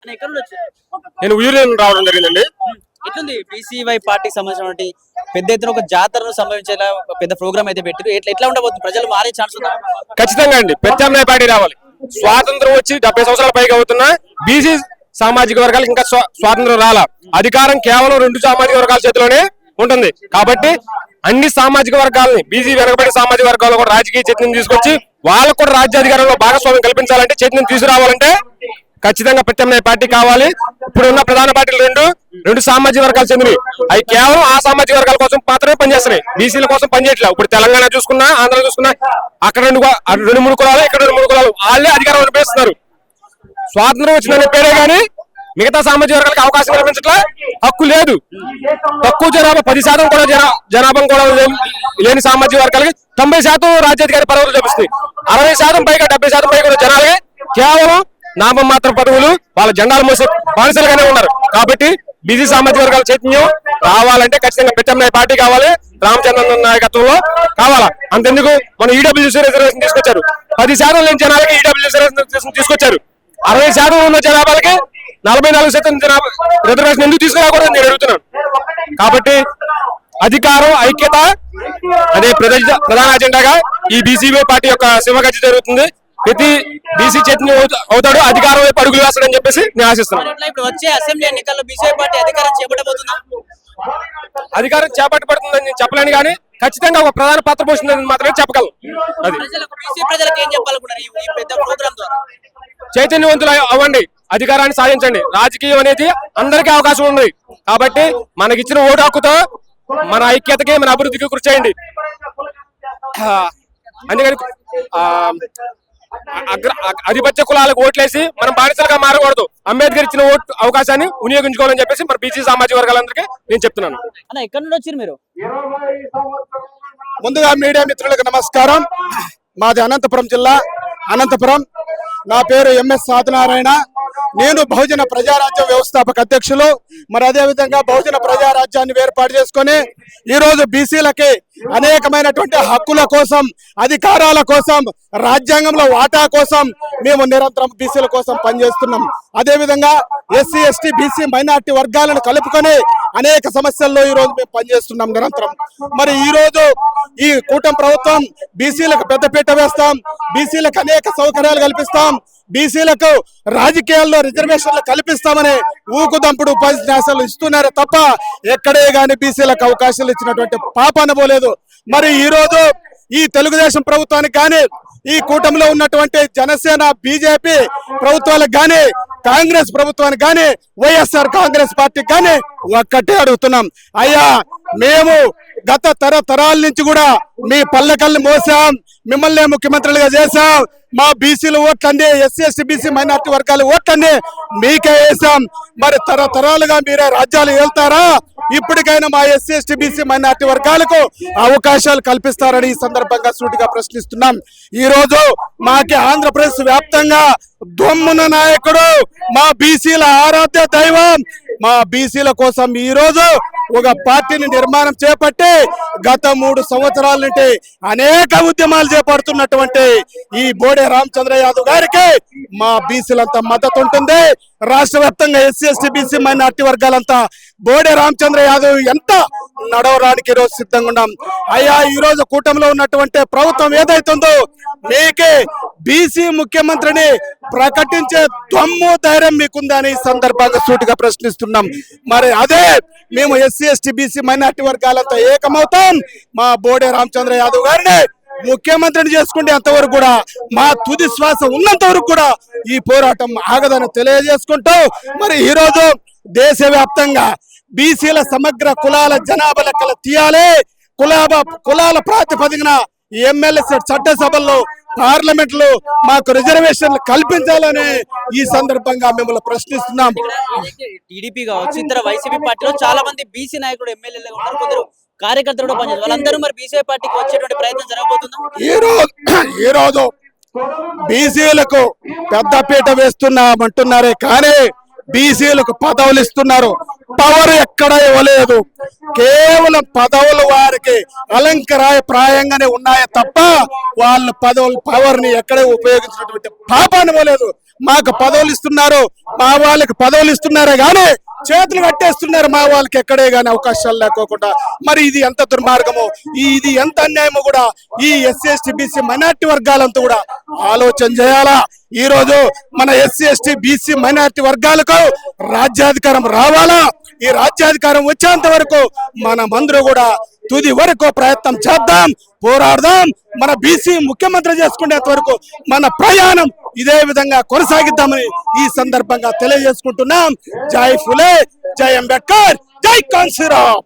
అని ఎక్కడ నుండి వచ్చారు? నేను ఊరిలో రావడం జరిగిందండి. ఎట్లుంది బీసీవై పార్టీకి సంబంధించిన పెద్ద ఎత్తున ఒక జాతరను సంబంధించేలా ఒక పెద్ద ప్రోగ్రామ్ అయితే పెట్టారు. ఎట్లా ఉండబోతుంది? ప్రజలు మారే ఛాన్స్ ఉందా? ఖచ్చితంగా అండి, ప్రత్యామ్నాయ పార్టీ రావాలి. స్వాతంత్రం వచ్చి 70 సంవత్సరాల పైగా అవుతున్నా బీసీ సామాజిక వర్గాలకు ఇంకా స్వాతంత్రం రాలా. అధికారం కేవలం 2 సామాజిక వర్గాల చేతిలోనే ఉంటుంది. కాబట్టి అన్ని సామాజిక వర్గాలని, బీసీ వెనకబడి సామాజిక వర్గాలు కూడా రాజకీయ చైతన్యం తీసుకొచ్చి వాళ్ళకు కూడా రాజ్యాధికారంలో భాగస్వామ్యం కల్పించాలంటే, చైతన్యం తీసుకురావాలంటే ఖచ్చితంగా ప్రత్యామ్నాయ పార్టీ కావాలి. ఇప్పుడున్న ప్రధాన పార్టీలు రెండు సామాజిక వర్గాలు చెందినవి. అవి కేవలం ఆ సామాజిక వర్గాల కోసం మాత్రమే పనిచేస్తున్నాయి, బీసీల కోసం పనిచేయట్లేదు. ఇప్పుడు తెలంగాణ చూసుకున్నా, ఆంధ్ర చూసుకున్నా, అక్కడ 2-3 కులాలు, ఇక్కడ 2-3 కులాలు, వాళ్ళే అధికారం అనిపిస్తున్నారు. స్వాతంత్రం వచ్చిందనే పేరే గానీ మిగతా సామాజిక వర్గాలకు అవకాశం కల్పించట్లా, హక్కు లేదు. తక్కువ జనాభా 10% కూడా జనాభా కూడా లేని సామాజిక వర్గాలకి 90% రాజ్యాధికారి పదవులు లభిస్తాయి. 60% పైగా 70% పైగా జనాలకి కేవలం నామం మాత్రం పదవులు, వాళ్ళ జెండాలు మోసే బానిసలుగానే ఉన్నారు. కాబట్టి బీసీ సామాజిక వర్గాల చైతన్యం రావాలంటే ఖచ్చితంగా ప్రత్యామ్నాయ పార్టీ కావాలి. రామచంద్రన్ నాయకత్వంలో కావాలా. అంతెందుకు మన ఈడబ్ల్యూసీ రిజర్వేషన్ తీసుకొచ్చారు. 10% లేని జనాలకి ఈడబ్ల్యూసీ రిజర్వేషన్ తీసుకొచ్చారు. 60% ఉన్న జనాభాలకి 44% జనాభా రిజర్వేషన్ ఎందుకు తీసుకురాకూడదని నేను అడుగుతున్నాను. కాబట్టి అధికారం, ఐక్యత అనే ప్రధాన అజెండాగా ఈ బీసీవై పార్టీ యొక్క సింహగతి జరుగుతుంది. ప్రతి బీసీ చైతన్యం అవుతాడు, అధికారం వైపు అడుగులు వేస్తాడని చెప్పేసి నేను ఆశిస్తున్నాను. ఇప్పుడు వచ్చే అసెంబ్లీ ఎన్నికల్లో బీసీవై పార్టీ అధికారం చేపట్టబోతుందా? అధికారం చేపట్టబడుతుందని నేను చెప్పలేను, కానీ ఖచ్చితంగా ఒక ప్రధాన పాత్ర పోషిందని మాత్రమే చెప్పగలను. అది ప్రజలకు ఏం చెప్పాలనుకున్నారు ఈ పెద్ద ప్రోగ్రామ్ ద్వారా? చైతన్యవంతులు అవ్వండి, అధికారాన్ని సాధించండి. రాజకీయం అనేది అందరికీ అవకాశం ఉంది. కాబట్టి మనకిచ్చిన ఓటు హక్కుతో మన ఐక్యతకి, మన అభివృద్ధికి కృషి చేయండి. అందుకని ఆధిపత్య కులాలకు ఓట్లేసి మనం బానిసలుగా మారకూడదు. అంబేద్కర్ ఇచ్చిన ఓటు అవకాశాన్ని వినియోగించుకోవాలని చెప్పేసి మరి బీసీ సామాజిక వర్గాలందరికీ నేను చెప్తున్నాను. ఎక్కడి నుండి వచ్చారు మీరు? ముందుగా మీడియా మిత్రులకు నమస్కారం. మాది అనంతపురం జిల్లా, అనంతపురం. నా పేరు ఎంఎస్ సాధనారాయణ. నేను బహుజన ప్రజారాజ్య వ్యవస్థాపక అధ్యక్షులు. మరి అదే విధంగా బహుజన ప్రజారాజ్యాన్ని ఏర్పాటు చేసుకొని ఈరోజు బీసీలకి అనేకమైనటువంటి హక్కుల కోసం, అధికారాల కోసం, రాజ్యాంగంలో వాటా కోసం మేము నిరంతరం బీసీల కోసం పనిచేస్తున్నాం. అదే విధంగా ఎస్సీ, ఎస్టీ, బీసీ, మైనార్టీ వర్గాలను కలుపుకొని అనేక సమస్యల్లో ఈ రోజు మేము పనిచేస్తున్నాం నిరంతరం. మరి ఈ రోజు ఈ కూటమి ప్రభుత్వం బీసీలకు పెద్దపీట వేస్తాం, బీసీలకు అనేక సౌకర్యాలు కల్పిస్తాం, బీసీలకు రాజకీయాల్లో రిజర్వేషన్లు కల్పిస్తామని ఊకుదంపుడు ఉపన్యాసాలు ఇస్తున్నారే తప్ప ఎక్కడే గాని బీసీలకు అవకాశాలు ఇచ్చినటువంటి పాపాన పోలేదు. మరి ఈ రోజు ఈ తెలుగుదేశం ప్రభుత్వానికి కానీ, ఈ కూటమిలో ఉన్నటువంటి జనసేన, బీజేపీ ప్రభుత్వాలకు కానీ, కాంగ్రెస్ ప్రభుత్వానికి కానీ, వైఎస్ఆర్ కాంగ్రెస్ పార్టీకి కానీ ఒక్కటే అడుగుతున్నాం. అయ్యా, మేము గత తరాల నుంచి కూడా మీ పల్లెకల్ని మోసాం, మిమ్మల్ని ముఖ్యమంత్రులుగా చేశాం. మా బీసీలు ఓట్లన్నీ, ఎస్సీ, ఎస్టీ, బీసీ, మైనార్టీ వర్గాల ఓట్లన్నీ మీకే వేసాం. మరి తరతరాలుగా మీరే రాజ్యాలు వెళ్తారా? ఇప్పటికైనా మా ఎస్సీ, ఎస్టీ, బీసీ, మైనార్టీ వర్గాలకు అవకాశాలు కల్పిస్తారని ఈ సందర్భంగా సూటిగా ప్రశ్నిస్తున్నాం. ఈ రోజు మాకి ఆంధ్రప్రదేశ్ వ్యాప్తంగా దొమ్మున నాయకుడు, మా బీసీల ఆరాధ్య దైవం, మా బీసీల కోసం ఈ రోజు ఒక పార్టీని నిర్మాణం చేపట్టి గత 3 సంవత్సరాల నుండి అనేక ఉద్యమాలు చేపడుతున్నటువంటి ఈ బోడే రామచంద్ర యాదవ్ గారికి మా బీసీలంతా మద్దతు ఉంటుంది. రాష్ట్ర వ్యాప్తంగా ఎస్సీ, ఎస్టీ, బీసీ, మైనార్టీ వర్గాలంతా బోడే రామచంద్ర యాదవ్ ఎంత నడవడానికి ఈరోజు సిద్ధంగా ఉన్నాం. అయ్యా, ఈ రోజు కూటమిలో ఉన్నటువంటి ప్రభుత్వం ఏదైతుందో మీకే బీసీ ముఖ్యమంత్రిని ప్రకటించే దమ్ము, ధైర్యం మీకుందని ఈ సందర్భంగా సూటిగా ప్రశ్నిస్తున్నాం. మరి అదే మేము ఎస్సీ, ఎస్టీ, బీసీ, మైనార్టీ వర్గాలంతా ఏకమవుతాం. మా బోడే రామచంద్ర యాదవ్ గారిని ముఖ్యమంత్రిని చేసుకుంటే అంతవరకు కూడా, మా తుది శ్వాస ఉన్నంత వరకు కూడా ఈ పోరాటం ఆగదని తెలియజేసుకుంటూ, మరి ఈ రోజు దేశవ్యాప్తంగా బీసీల సమగ్ర కులాల జనాభా లెక్కలు తీయాలి. కులాల ప్రాతిపదికన ఎమ్మెల్యే చట్టసభల్లో, పార్లమెంట్లో మాకు రిజర్వేషన్లు కల్పించాలని ఈ సందర్భంగా మిమ్మల్ని ప్రశ్నిస్తున్నాం. టీడీపీ కావచ్చు, ఇతర వైసీపీ పార్టీలో చాలా మంది బీసీ నాయకుడు, ఎమ్మెల్యేలు ఉన్నారు, కొందరు కార్యకర్తలు కూడా పనిచేస్తారు. వాళ్ళందరూ మరి బీసీవై పార్టీకి వచ్చేటువంటి ప్రయత్నం జరగబోతుందా? ఈ రోజు బీసీలకు పెద్దపీట వేస్తున్నామంటున్నారే కానీ బీసీలకు పదవులు ఇస్తున్నారు, పవర్ ఎక్కడ ఇవ్వలేదు. కేవలం పదవులు వారికి అలంకారప్రాయంగానే ఉన్నాయే తప్ప వాళ్ళ పవర్ ని ఎక్కడ ఉపయోగించినటువంటి పాపాన్ని ఇవ్వలేదు. మాకు పదవులు ఇస్తున్నారు, మా వాళ్ళకి పదవులు ఇస్తున్నారే గానీ చేతులు కట్టేస్తున్నారు మా వాళ్ళకి ఎక్కడే గానీ అవకాశాలు లేకోకుండా. మరి ఇది ఎంత దుర్మార్గమో, ఇది ఎంత అన్యాయమో కూడా ఈ ఎస్సీ ఎస్టీ బీసీ మైనార్టీ వర్గాలంతా కూడా ఆలోచన చేయాలా. ఈ రోజు మన ఎస్సీ ఎస్టీ బీసీ మైనార్టీ వర్గాలకు రాజ్యాధికారం రావాలా. ఈ రాజ్యాధికారం వచ్చేంత వరకు మనమందరూ కూడా తుది వరకు ప్రయత్నం చేద్దాం, పోరాడదాం. మన బీసీ ముఖ్యమంత్రి చేసుకునేంత వరకు మన ప్రయాణం ఇదే విధంగా కొనసాగిద్దామని ఈ సందర్భంగా తెలియజేసుకుంటున్నాం. జై ఫులే, జై అంబేద్కర్, జై కాన్సీరామ్.